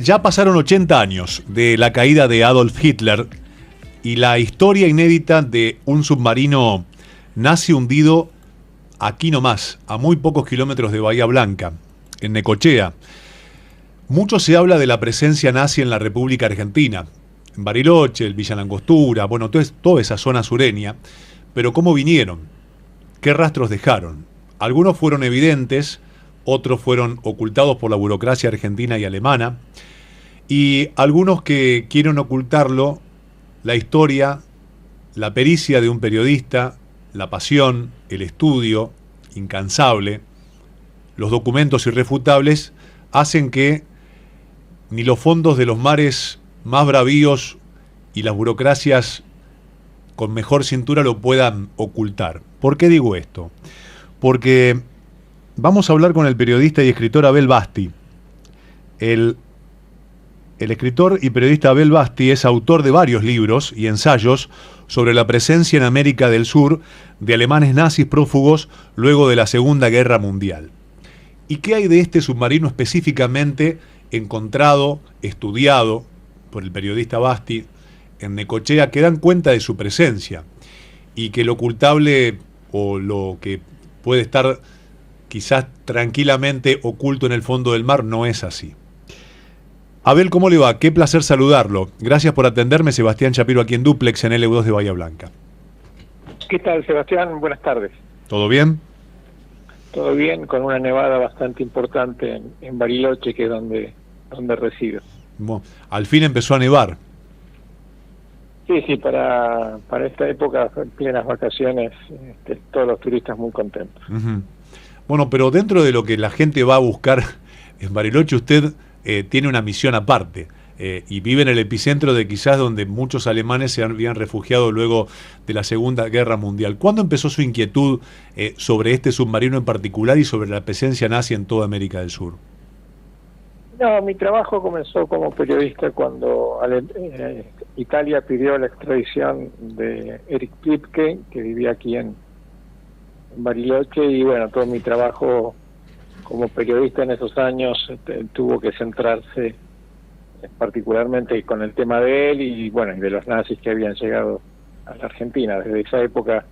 Ya pasaron 80 años de la caída de Adolf Hitler y la historia inédita de un submarino nazi hundido aquí nomás, a muy pocos kilómetros de Bahía Blanca, en Necochea. Mucho se habla de la presencia nazi en la República Argentina, en Bariloche, el Villa Langostura, bueno, toda esa zona sureña, pero ¿cómo vinieron? ¿Qué rastros dejaron? Algunos fueron evidentes, otros fueron ocultados por la burocracia argentina y alemana, y algunos que quieren ocultarlo, la historia, la pericia de un periodista, la pasión, el estudio incansable, los documentos irrefutables, hacen que ni los fondos de los mares más bravíos y las burocracias con mejor cintura lo puedan ocultar. ¿Por qué digo esto? Porque vamos a hablar con el periodista y escritor Abel Basti. El escritor y periodista Abel Basti es autor de varios libros y ensayos sobre la presencia en América del Sur de alemanes nazis prófugos luego de la Segunda Guerra Mundial. ¿Y qué hay de este submarino específicamente encontrado, estudiado por el periodista Basti en Necochea, que dan cuenta de su presencia y que lo ocultable o lo que puede estar quizás tranquilamente oculto en el fondo del mar no es así? Abel, ¿cómo le va? Qué placer saludarlo. Gracias por atenderme, Sebastián Shapiro, aquí en Duplex, en LU2 de Bahía Blanca. ¿Qué tal, Sebastián? Buenas tardes. ¿Todo bien? Todo bien, con una nevada bastante importante en Bariloche, que es donde resido. Bueno, al fin empezó a nevar. Sí, para esta época, en plenas vacaciones, todos los turistas muy contentos. Uh-huh. Bueno, pero dentro de lo que la gente va a buscar en Bariloche, usted tiene una misión aparte y vive en el epicentro de quizás donde muchos alemanes se habían refugiado luego de la Segunda Guerra Mundial. ¿Cuándo empezó su inquietud sobre este submarino en particular y sobre la presencia nazi en toda América del Sur? No, mi trabajo comenzó como periodista cuando Italia pidió la extradición de Erich Priebke, que vivía aquí en Bariloche, y bueno, todo mi trabajo como periodista en esos años tuvo que centrarse particularmente con el tema de él y bueno, y de los nazis que habían llegado a la Argentina. Desde esa época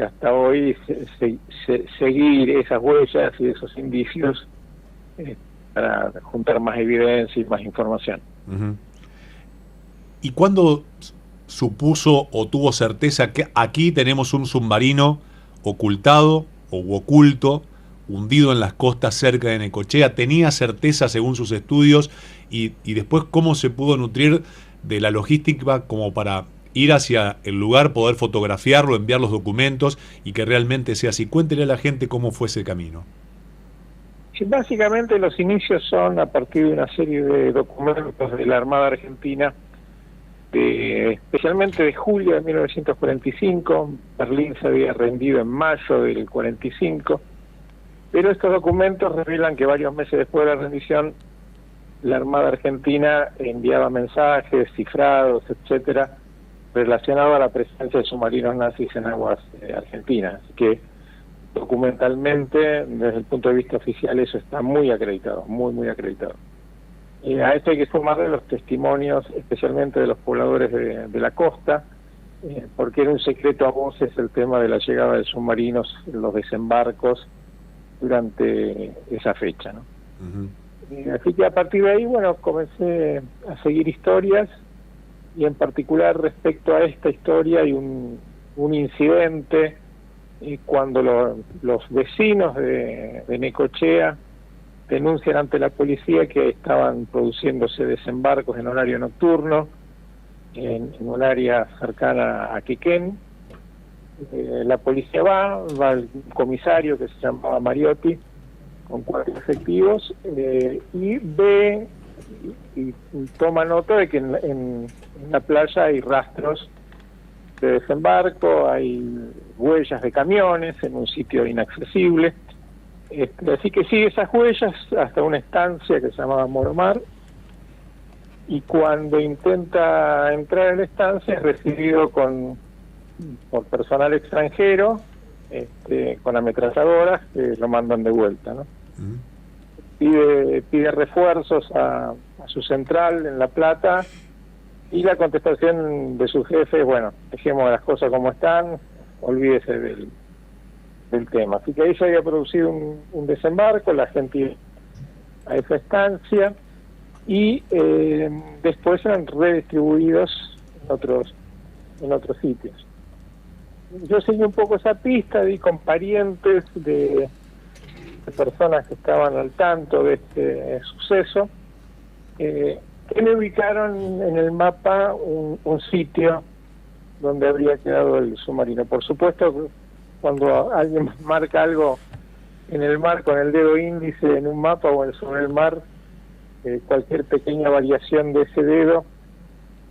hasta hoy seguir esas huellas y esos indicios para juntar más evidencia y más información. Uh-huh. ¿Y cuándo supuso o tuvo certeza que aquí tenemos un submarino ocultado o oculto, hundido en las costas cerca de Necochea? ¿Tenía certeza según sus estudios? Y después, ¿cómo se pudo nutrir de la logística como para ir hacia el lugar, poder fotografiarlo, enviar los documentos y que realmente sea así? Cuéntele a la gente cómo fue ese camino. Sí, básicamente los inicios son a partir de una serie de documentos de la Armada Argentina, especialmente de julio de 1945. Berlín se había rendido en mayo del 45, pero estos documentos revelan que varios meses después de la rendición la Armada Argentina enviaba mensajes cifrados, etcétera, relacionados a la presencia de submarinos nazis en aguas argentinas. Así que documentalmente, desde el punto de vista oficial, eso está muy acreditado, muy acreditado. A esto hay que sumarle los testimonios, especialmente de los pobladores de la costa, porque era un secreto a voces el tema de la llegada de submarinos, los desembarcos durante esa fecha, ¿no? Uh-huh. Así que a partir de ahí, bueno, comencé a seguir historias, y en particular respecto a esta historia hay un incidente cuando los vecinos de Necochea denuncian ante la policía que estaban produciéndose desembarcos en horario nocturno en un área cercana a Quequén. La policía va al comisario que se llamaba Mariotti con 4 efectivos y ve y toma nota de que en la playa hay rastros de desembarco, hay huellas de camiones en un sitio inaccesible. Así que sigue esas huellas hasta una estancia que se llamaba Moromar, y cuando intenta entrar en la estancia es recibido por personal extranjero con ametralladoras que lo mandan de vuelta, ¿no? pide refuerzos a su central en La Plata, y la contestación de su jefe, bueno, dejemos las cosas como están, olvídese del tema. Así que ahí se había producido un desembarco, la gente iba a esa estancia, y después eran redistribuidos en otros sitios. Yo seguí un poco esa pista, di con parientes de personas que estaban al tanto de este suceso, que me ubicaron en el mapa un sitio donde habría quedado el submarino. Por supuesto, cuando alguien marca algo en el mar con el dedo índice en un mapa o sobre el mar, cualquier pequeña variación de ese dedo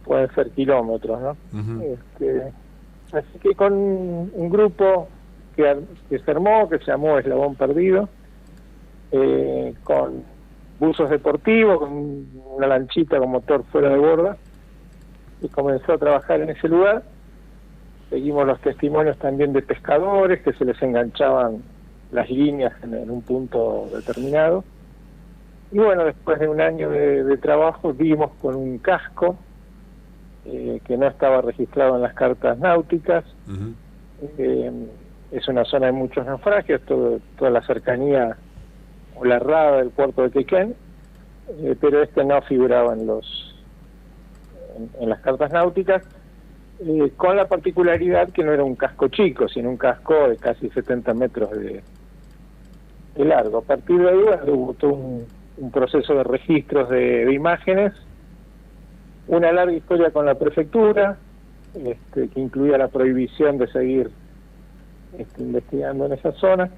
pueden ser kilómetros, ¿no? Uh-huh. Así que con un grupo que se armó, que se llamó Eslabón Perdido, con buzos deportivos, con una lanchita con motor fuera de borda, y comenzó a trabajar en ese lugar. Seguimos los testimonios también de pescadores que se les enganchaban las líneas en un punto determinado. Y bueno, después de un año de trabajo dimos con un casco que no estaba registrado en las cartas náuticas. Uh-huh. Es una zona de muchos naufragios, toda la cercanía o la rada del puerto de Quequén, pero no figuraba en las cartas náuticas, con la particularidad que no era un casco chico, sino un casco de casi 70 metros de largo. A partir de ahí hubo todo un proceso de registros de imágenes, una larga historia con la prefectura, que incluía la prohibición de seguir investigando en esa zona,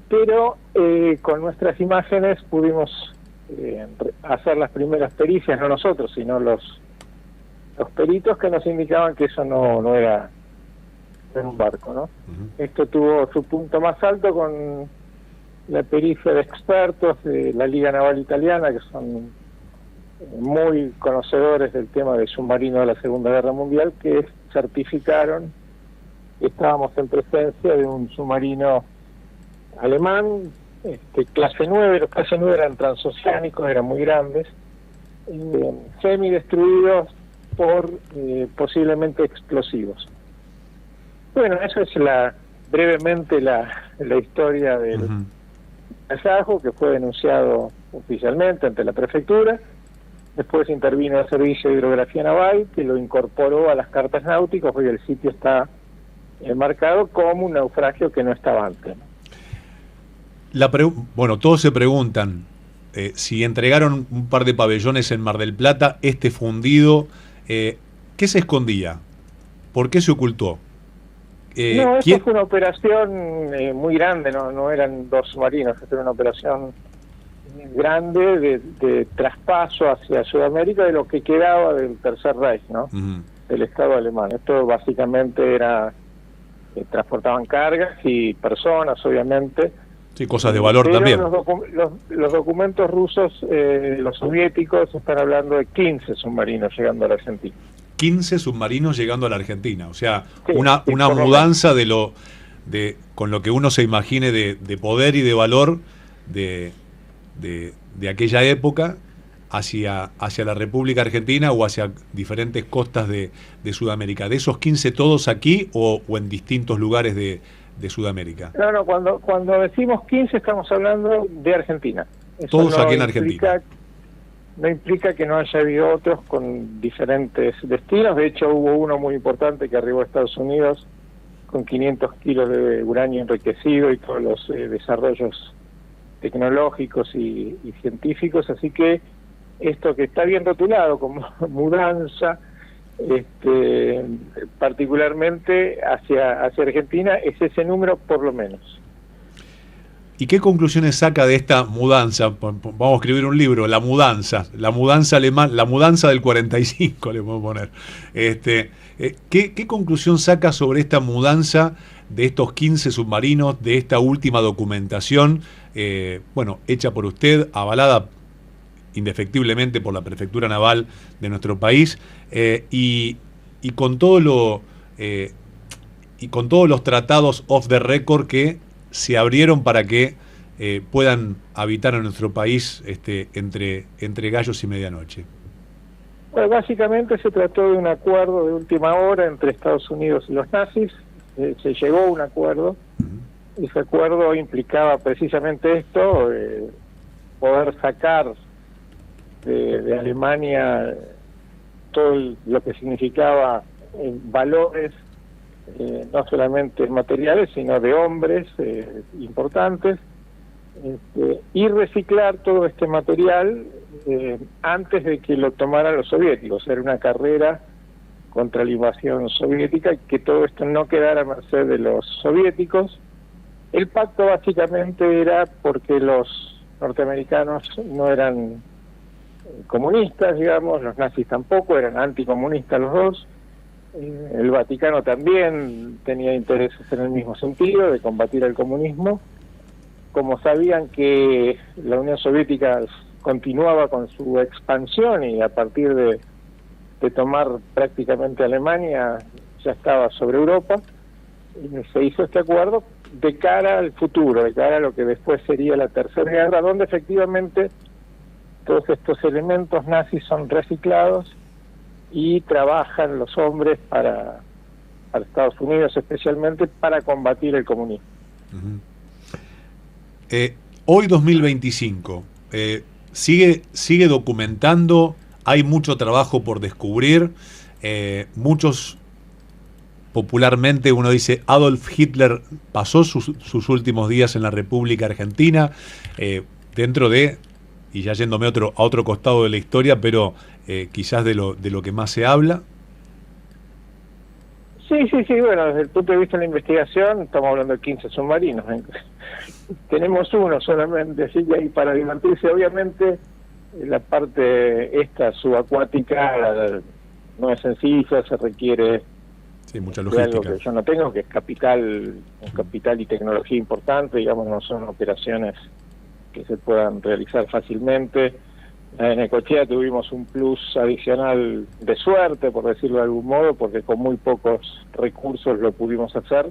pero con nuestras imágenes pudimos hacer las primeras pericias, no nosotros, sino los peritos, que nos indicaban que eso no era un barco, ¿no? Uh-huh. Esto tuvo su punto más alto con la pericia de expertos de la Liga Naval Italiana, que son muy conocedores del tema de submarinos de la Segunda Guerra Mundial, que certificaron que estábamos en presencia de un submarino alemán, clase 9, los clase 9 eran transoceánicos, eran muy grandes, semidestruidos por posiblemente explosivos. Bueno, eso es brevemente la historia del uh-huh. hallazgo, que fue denunciado oficialmente ante la prefectura. Después intervino el Servicio de Hidrografía Naval, que lo incorporó a las cartas náuticas. Hoy el sitio está marcado como un naufragio que no estaba antes. Bueno, todos se preguntan si entregaron un par de pabellones en Mar del Plata, fundido, ¿qué se escondía? ¿Por qué se ocultó? No, esto fue una operación muy grande, no eran dos submarinos, esto era una operación grande de traspaso hacia Sudamérica de lo que quedaba del Tercer Reich, ¿no? Uh-huh. Del Estado alemán. Esto básicamente era transportaban cargas y personas, obviamente. Sí, cosas de valor también. Los documentos rusos, los soviéticos, están hablando de 15 submarinos llegando a la Argentina. 15 submarinos llegando a la Argentina, o sea, sí, una mudanza con lo que uno se imagine de poder y de valor de aquella época hacia la República Argentina o hacia diferentes costas de Sudamérica. ¿De esos 15 todos aquí o en distintos lugares de Sudamérica? No, cuando decimos 15 estamos hablando de Argentina. Eso todos aquí en Argentina. No implica que no haya habido otros con diferentes destinos. De hecho, hubo uno muy importante que arribó a Estados Unidos con 500 kilos de uranio enriquecido y todos los desarrollos tecnológicos y científicos. Así que esto que está bien rotulado como mudanza, particularmente hacia Argentina, es ese número por lo menos. ¿Y qué conclusiones saca de esta mudanza? Vamos a escribir un libro, la mudanza alemana, la mudanza del 45, le podemos poner. ¿Qué conclusión saca sobre esta mudanza de estos 15 submarinos, de esta última documentación, hecha por usted, avalada indefectiblemente por la Prefectura Naval de nuestro país, y con todo y con todos los tratados off the record que se abrieron para que puedan habitar en nuestro país entre gallos y medianoche? Bueno, básicamente se trató de un acuerdo de última hora entre Estados Unidos y los nazis. Se llegó a un acuerdo. Ese acuerdo implicaba precisamente esto, poder sacar de Alemania todo lo que significaba valores, no solamente materiales, sino de hombres importantes, y reciclar todo este material antes de que lo tomaran los soviéticos. Era una carrera contra la invasión soviética y que todo esto no quedara a merced de los soviéticos. El pacto básicamente era porque los norteamericanos no eran comunistas, digamos, los nazis tampoco, eran anticomunistas los dos. El Vaticano también tenía intereses en el mismo sentido, de combatir el comunismo. Como sabían que la Unión Soviética continuaba con su expansión y a partir de tomar prácticamente Alemania ya estaba sobre Europa, se hizo este acuerdo de cara al futuro, de cara a lo que después sería la Tercera Guerra, donde efectivamente todos estos elementos nazis son reciclados y trabajan los hombres para Estados Unidos, especialmente para combatir el comunismo. Hoy 2025, sigue documentando, hay mucho trabajo por descubrir, muchos, popularmente uno dice, Adolf Hitler pasó sus últimos días en la República Argentina, dentro de, y ya yéndome a otro costado de la historia, pero quizás de lo que más se habla. Sí, bueno, desde el punto de vista de la investigación, estamos hablando de 15 submarinos. Tenemos uno solamente, así que ahí para divertirse, obviamente, la parte esta subacuática no es sencilla, se requiere mucha de logística. algo que yo no tengo, que es capital y tecnología importante, digamos, no son operaciones que se puedan realizar fácilmente. En Necochea tuvimos un plus adicional de suerte, por decirlo de algún modo, porque con muy pocos recursos lo pudimos hacer,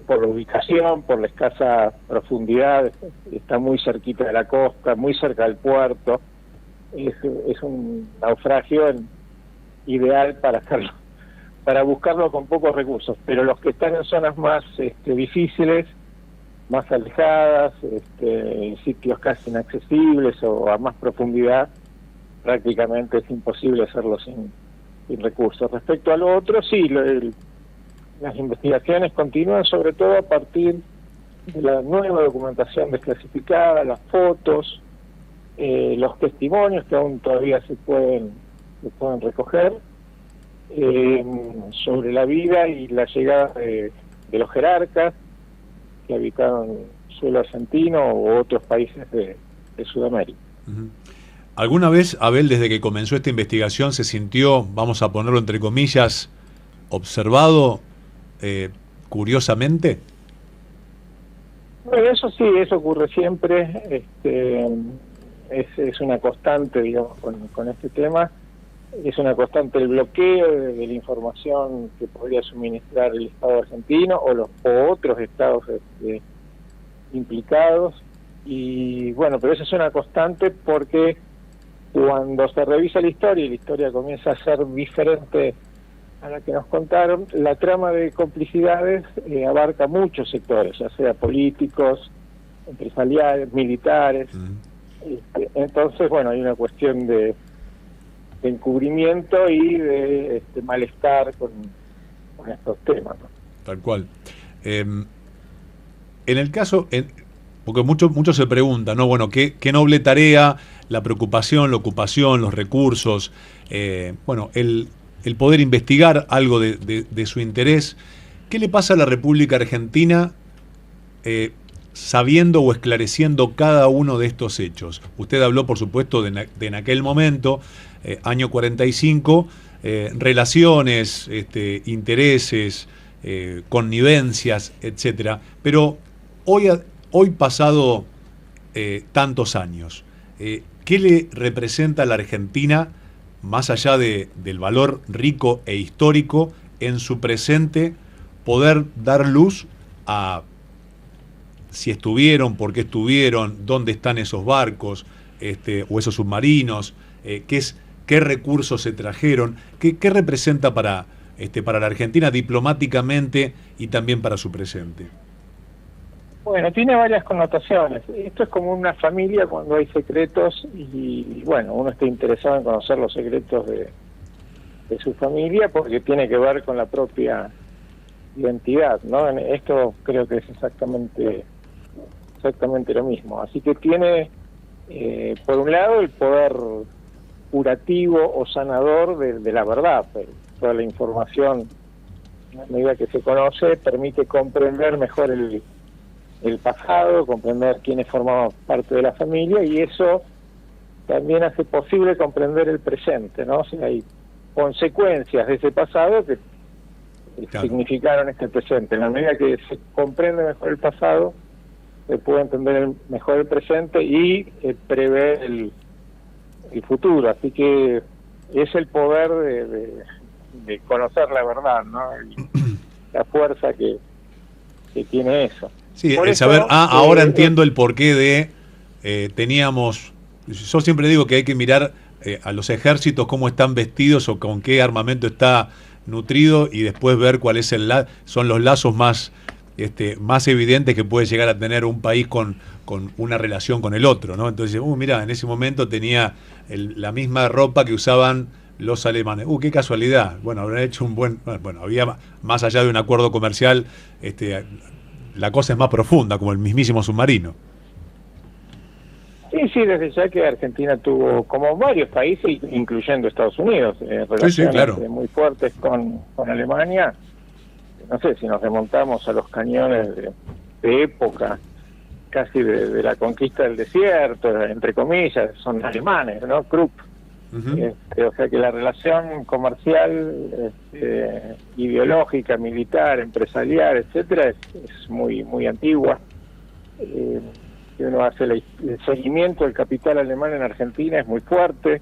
por la ubicación, por la escasa profundidad, está muy cerquita de la costa, muy cerca del puerto, es un naufragio ideal para hacerlo, para buscarlo con pocos recursos, pero los que están en zonas más difíciles, más alejadas, en sitios casi inaccesibles o a más profundidad, prácticamente es imposible hacerlo sin recursos. Respecto a lo otro, sí, las investigaciones continúan, sobre todo a partir de la nueva documentación desclasificada, las fotos, los testimonios que aún todavía se pueden recoger, sobre la vida y la llegada de los jerarcas que habitaron suelo argentino u otros países de Sudamérica. ¿Alguna vez, Abel, desde que comenzó esta investigación, se sintió, vamos a ponerlo entre comillas, observado curiosamente? Bueno, eso sí, eso ocurre siempre, es una constante, digamos, con este tema. Es una constante el bloqueo de la información que podría suministrar el Estado argentino o otros estados implicados. Y bueno, pero eso es una constante porque cuando se revisa la historia y la historia comienza a ser diferente a la que nos contaron, la trama de complicidades abarca muchos sectores, ya sea políticos, empresariales, militares. Entonces, bueno, hay una cuestión de encubrimiento y de malestar con estos temas, ¿no? Tal cual. En el caso, porque muchos se preguntan, ¿no? Bueno, qué noble tarea, la preocupación, la ocupación, los recursos, bueno, el poder investigar algo de su interés. ¿Qué le pasa a la República Argentina sabiendo o esclareciendo cada uno de estos hechos? Usted habló, por supuesto, de en aquel momento, año 45, relaciones, intereses, connivencias, etcétera. Pero hoy pasado tantos años, ¿qué le representa a la Argentina, más allá del valor rico e histórico, en su presente, poder dar luz a si estuvieron, por qué estuvieron, dónde están esos barcos o esos submarinos, qué recursos se trajeron, qué representa para la Argentina diplomáticamente y también para su presente. Bueno, tiene varias connotaciones. Esto es como una familia cuando hay secretos y bueno, uno está interesado en conocer los secretos de su familia porque tiene que ver con la propia identidad, ¿no? Esto creo que es exactamente lo mismo. Así que tiene, por un lado, el poder curativo o sanador de la verdad. Toda la información, a medida que se conoce, permite comprender mejor el pasado, comprender quiénes formaban parte de la familia, y eso también hace posible comprender el presente, ¿no? O sea, hay consecuencias de ese pasado que claro, significaron este presente. En la medida que se comprende mejor el pasado, se puede entender mejor el presente y prever el futuro. Así que es el poder de conocer la verdad, ¿no? Y la fuerza que tiene eso. Sí, por el eso, saber, ahora entiendo el porqué de teníamos, yo siempre digo que hay que mirar a los ejércitos cómo están vestidos o con qué armamento está nutrido y después ver cuál es son los lazos más evidentes que puede llegar a tener un país con una relación con el otro, ¿no? Entonces, mirá, en ese momento tenía la misma ropa que usaban los alemanes. Qué casualidad. Bueno, habrán hecho había más allá de un acuerdo comercial, la cosa es más profunda, como el mismísimo submarino. Sí, desde ya que Argentina tuvo, como varios países, incluyendo Estados Unidos, relaciones claro, muy fuertes con Alemania. No sé, si nos remontamos a los cañones de época, casi de la conquista del desierto, entre comillas, son alemanes, ¿no? Krupp. O sea que la relación comercial, ideológica, militar, empresarial, etcétera, es muy muy antigua. Si uno hace el seguimiento del capital alemán en Argentina, es muy fuerte.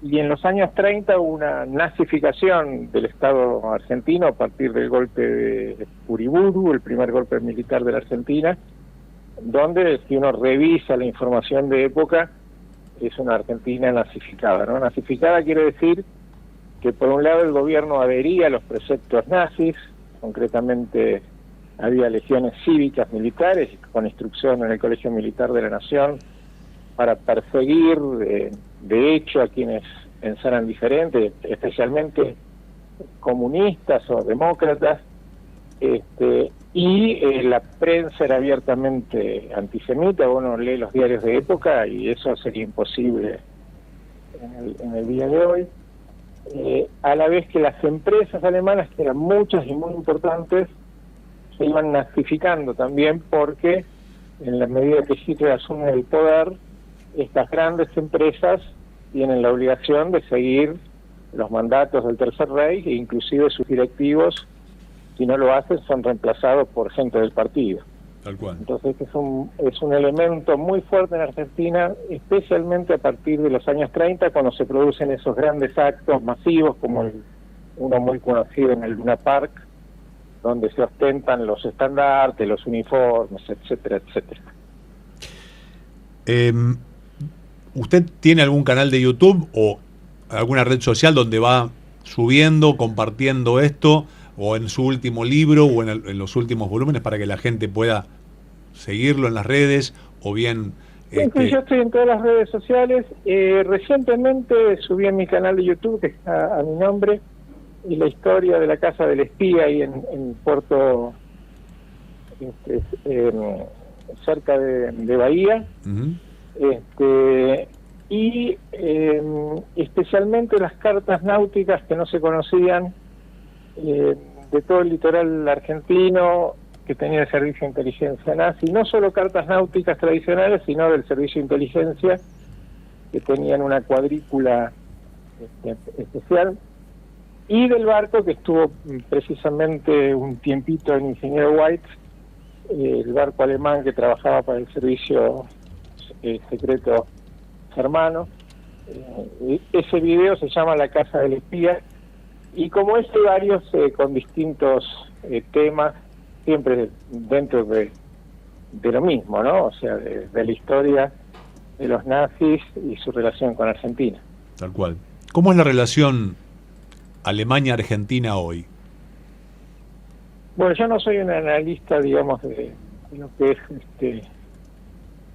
Y en los años 30 hubo una nazificación del Estado argentino a partir del golpe de Uriburu, el primer golpe militar de la Argentina, donde si uno revisa la información de época, es una Argentina nazificada, ¿no? Nazificada quiere decir que por un lado el gobierno adhería a los preceptos nazis, concretamente había legiones cívicas militares con instrucción en el Colegio Militar de la Nación para perseguir de hecho a quienes pensaran diferente, especialmente comunistas o demócratas, y la prensa era abiertamente antisemita. Uno lee los diarios de época y eso sería imposible en el día de hoy, a la vez que las empresas alemanas, que eran muchas y muy importantes, se iban nazificando también, porque en la medida que Hitler asume el poder, estas grandes empresas tienen la obligación de seguir los mandatos del Tercer Reich, e inclusive sus directivos, si no lo hacen, son reemplazados por gente del partido. Tal cual. Entonces es un elemento muy fuerte en Argentina, especialmente a partir de los años 30, cuando se producen esos grandes actos masivos, como uno muy conocido en el Luna Park, donde se ostentan los estandartes, los uniformes, etcétera, etcétera. ¿Usted tiene algún canal de YouTube o alguna red social donde va subiendo, compartiendo esto, o en su último libro o en los últimos volúmenes, para que la gente pueda seguirlo en las redes, o bien... Sí, yo estoy en todas las redes sociales. Recientemente subí en mi canal de YouTube, que está a mi nombre, y la historia de la Casa del Espía ahí en Puerto, cerca de Bahía. Y especialmente las cartas náuticas que no se conocían, de todo el litoral argentino, que tenía el servicio de inteligencia nazi, no solo cartas náuticas tradicionales, sino del servicio de inteligencia, que tenían una cuadrícula especial, y del barco que estuvo precisamente un tiempito en Ingeniero White, el barco alemán que trabajaba para el servicio secreto germano. Ese video se llama La Casa del Espía, y como varios con distintos temas, siempre dentro de de lo mismo, ¿no? O sea, de la historia de los nazis y su relación con Argentina. Tal cual. ¿Cómo es la relación Alemania-Argentina hoy? Bueno, yo no soy un analista, digamos, de lo que es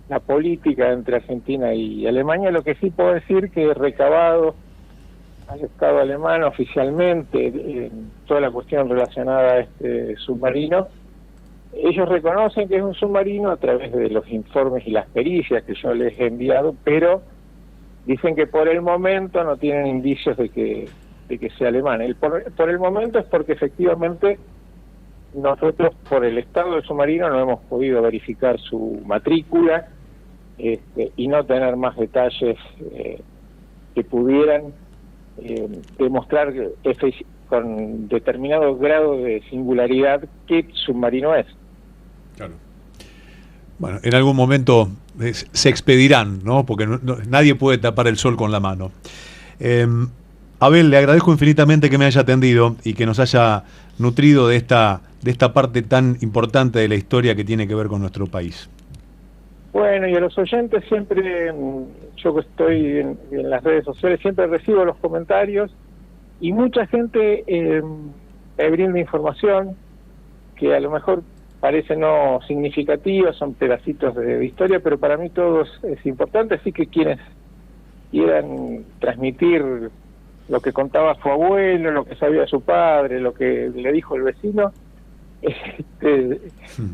la política entre Argentina y Alemania. Lo que sí puedo decir que he recabado al Estado alemán oficialmente en toda la cuestión relacionada a este submarino. Ellos reconocen que es un submarino a través de los informes y las pericias que yo les he enviado, pero dicen que por el momento no tienen indicios de que sea alemán. Por el momento es porque efectivamente nosotros, por el estado del submarino, no hemos podido verificar su matrícula y no tener más detalles que pudieran demostrar con determinado grado de singularidad qué submarino es. Claro. Bueno, en algún momento se expedirán, ¿no? Porque nadie puede tapar el sol con la mano. Abel, le agradezco infinitamente que me haya atendido y que nos haya nutrido de esta parte tan importante de la historia que tiene que ver con nuestro país. Bueno, y a los oyentes siempre, yo que estoy en las redes sociales, siempre recibo los comentarios y mucha gente me brinda información que a lo mejor parece no significativa, son pedacitos de historia, pero para mí todo es importante, así que quienes quieran transmitir lo que contaba su abuelo, lo que sabía su padre, lo que le dijo el vecino,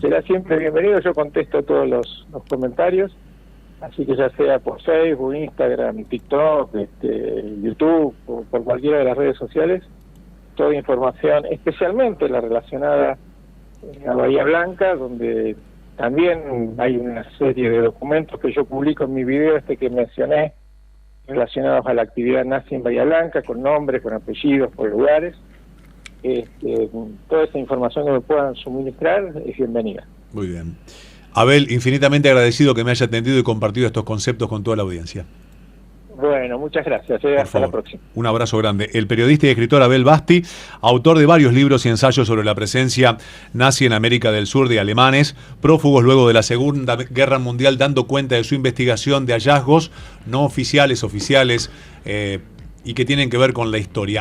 será siempre bienvenido. Yo contesto todos los comentarios, así que ya sea por Facebook, Instagram, TikTok, YouTube, o por cualquiera de las redes sociales, toda información, especialmente la relacionada a Bahía Blanca, donde también hay una serie de documentos que yo publico en mi video que mencioné, relacionados a la actividad nazi en Bahía Blanca, con nombres, con apellidos, por lugares. Toda esa información que me puedan suministrar es bienvenida. Muy bien. Abel, infinitamente agradecido que me haya atendido y compartido estos conceptos con toda la audiencia. Bueno, muchas gracias. Hasta la próxima. Un abrazo grande. El periodista y escritor Abel Basti, autor de varios libros y ensayos sobre la presencia nazi en América del Sur de alemanes, prófugos luego de la Segunda Guerra Mundial, dando cuenta de su investigación de hallazgos no oficiales, y que tienen que ver con la historia.